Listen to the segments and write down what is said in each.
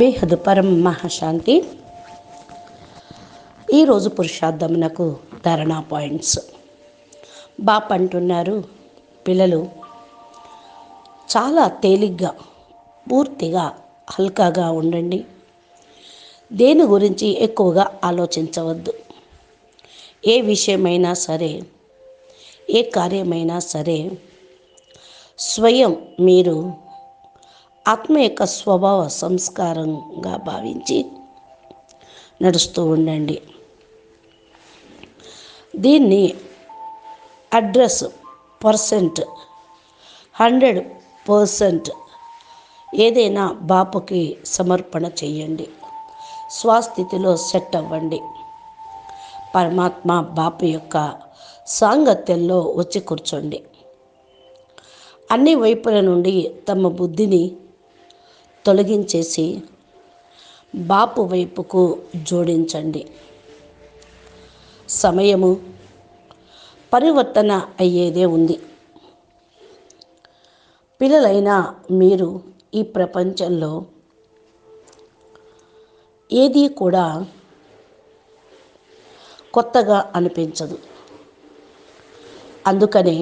బేహద్ పరం మహాశాంతి. ఈరోజు పురుషార్థమునకు ధారణా పాయింట్స్. బాప్ అంటున్నారు, పిల్లలు చాలా తేలిగ్గా, పూర్తిగా హల్కాగా ఉండండి. దేని గురించి ఎక్కువగా ఆలోచించవద్దు. ఏ విషయమైనా సరే, ఏ కార్యమైనా సరే, స్వయం మీరు ఆత్మ యొక్క స్వభావ సంస్కారంగా భావించి నడుస్తూ ఉండండి. దీన్ని అడ్రస్ 100% ఏదైనా బాపుకి సమర్పణ చేయండి. స్వస్థితిలో సెట్ అవ్వండి. పరమాత్మ బాపు యొక్క సాంగత్యంలో వచ్చి కూర్చోండి. అన్ని వైపుల నుండి తమ బుద్ధిని తొలగించేసి బాపు వైపుకు జోడించండి. సమయము పరివర్తన అయ్యేదే ఉంది. పిల్లలైన మీరు ఈ ప్రపంచంలో ఏది కూడా కొత్తగా అనిపించదు. అందుకనే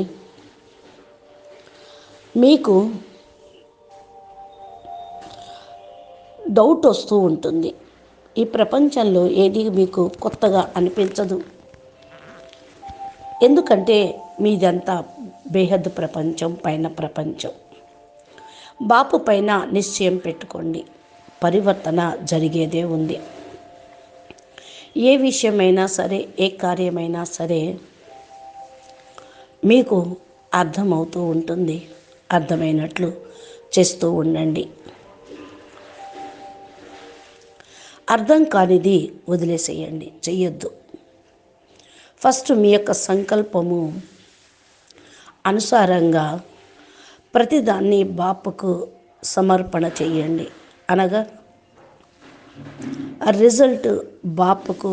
మీకు డౌట్ వస్తూ ఉంటుంది. ఈ ప్రపంచంలో ఏది మీకు కొత్తగా అనిపించదు. ఎందుకంటే మీదంతా బేహద్ ప్రపంచం, పైన ప్రపంచం. బాపు పైన నిశ్చయం పెట్టుకోండి. పరివర్తన జరిగేదే ఉంది. ఏ విషయమైనా సరే, ఏ కార్యమైనా సరే మీకు అర్థమవుతూ ఉంటుంది. అర్థమైనట్లు చేస్తూ ఉండండి. అర్థం కానిది వదిలేసేయండి, చెయ్యొద్దు. ఫస్ట్ మీ యొక్క సంకల్పము అనుసారంగా ప్రతిదాన్ని బాపుకు సమర్పణ చెయ్యండి. అనగా ఆ రిజల్ట్ బాపుకు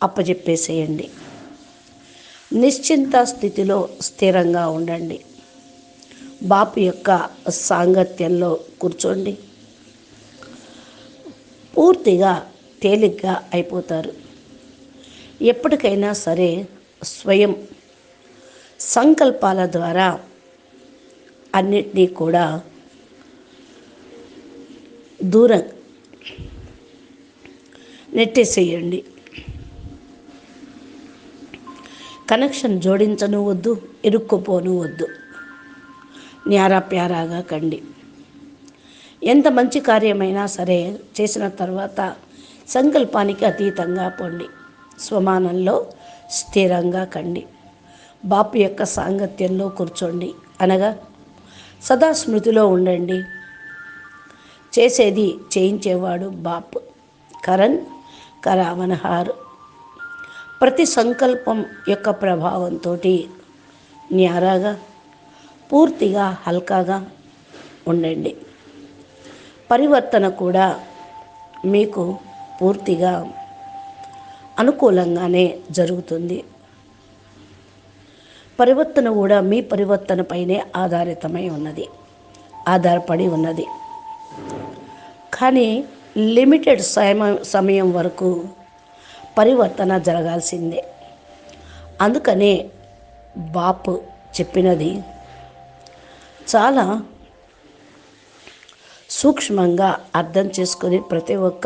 అప్పచెప్పేసేయండి. నిశ్చింత స్థితిలో స్థిరంగా ఉండండి. బాపు యొక్క సాంగత్యంలో కూర్చోండి. పూర్తిగా తేలిగ్గా అయిపోతారు. ఎప్పటికైనా సరే స్వయం సంకల్పాల ద్వారా అన్నిటినీ కూడా దూరం నెట్టేసేయండి. కనెక్షన్ జోడించను వద్దు, ఇరుక్కుపోను వద్దు. న్యారా ప్యారాగా కండి. ఎంత మంచి కార్యమైనా సరే చేసిన తర్వాత సంకల్పానికి అతీతంగా పోండి. స్వమానంలో స్థిరంగా కండి. బాపు యొక్క సాంగత్యంలో కూర్చోండి. అనగా సదా స్మృతిలో ఉండండి. చేసేది చేయించేవాడు బాపు. కరణ్ కరావనహార్. ప్రతి సంకల్పం యొక్క ప్రభావంతో న్యారాగా, పూర్తిగా హల్కాగా ఉండండి. పరివర్తన కూడా మీకు పూర్తిగా అనుకూలంగానే జరుగుతుంది. పరివర్తన కూడా మీ పరివర్తనపైనే ఆధారపడి ఉన్నది. కానీ లిమిటెడ్ సమయం వరకు పరివర్తన జరగాల్సిందే. అందుకనే బాపు చెప్పినది చాలా సూక్ష్మంగా అర్థం చేసుకొని ప్రతి ఒక్క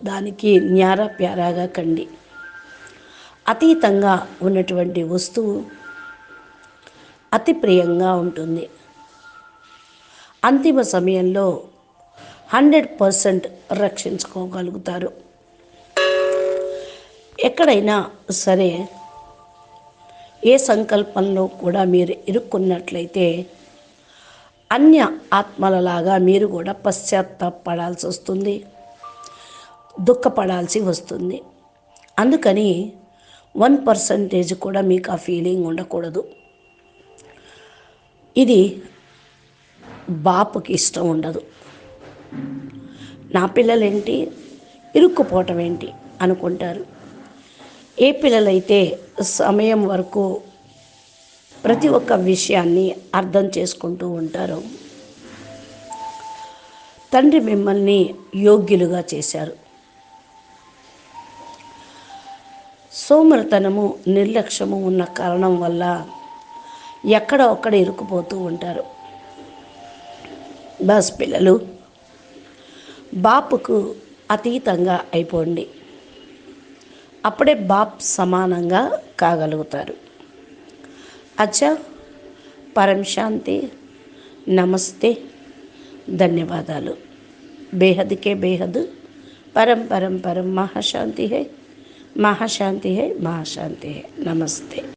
దానికి న్యారా ప్యారాగా కండి. అతీతంగా ఉన్నటువంటి వస్తువు అతి ప్రియంగా ఉంటుంది. అంతిమ సమయంలో 100% రక్షించుకోగలుగుతారు. ఎక్కడైనా సరే ఏ సంకల్పంలో కూడా మీరు ఇరుక్కున్నట్లయితే అన్య ఆత్మలలాగా మీరు కూడా పశ్చాత్తాపడాల్సి వస్తుంది, దుఃఖపడాల్సి వస్తుంది. అందుకని 1% కూడా మీకు ఆ ఫీలింగ్ ఉండకూడదు. ఇది బాపుకి ఇష్టం ఉండదు. నా పిల్లలేంటి, ఇరుక్కుపోవటం ఏంటి అనుకుంటారు. ఏ పిల్లలైతే సమయం వరకు ప్రతి ఒక్క విషయాన్ని అర్థం చేసుకుంటూ ఉంటారు, తండ్రి మిమ్మల్ని యోగ్యులుగా చేశారు. సోమరితనము, నిర్లక్ష్యము ఉన్న కారణం వల్ల ఎక్కడ ఒక్కడ ఇరుక్కుపోతూ ఉంటారు. బస్ పిల్లలు, బాపుకు అతీతంగా అయిపోండి. అప్పుడే బాప్ సమానంగా కాగలుగుతారు. అచ్చా, పరం శాంతి, నమస్తే, ధన్యవాదాలు. బేహద్కే బేహద్, పరం పరం పరం, మహాశాంతి హై, మహాశాంతి హై, మహాశాంతి హై. నమస్తే.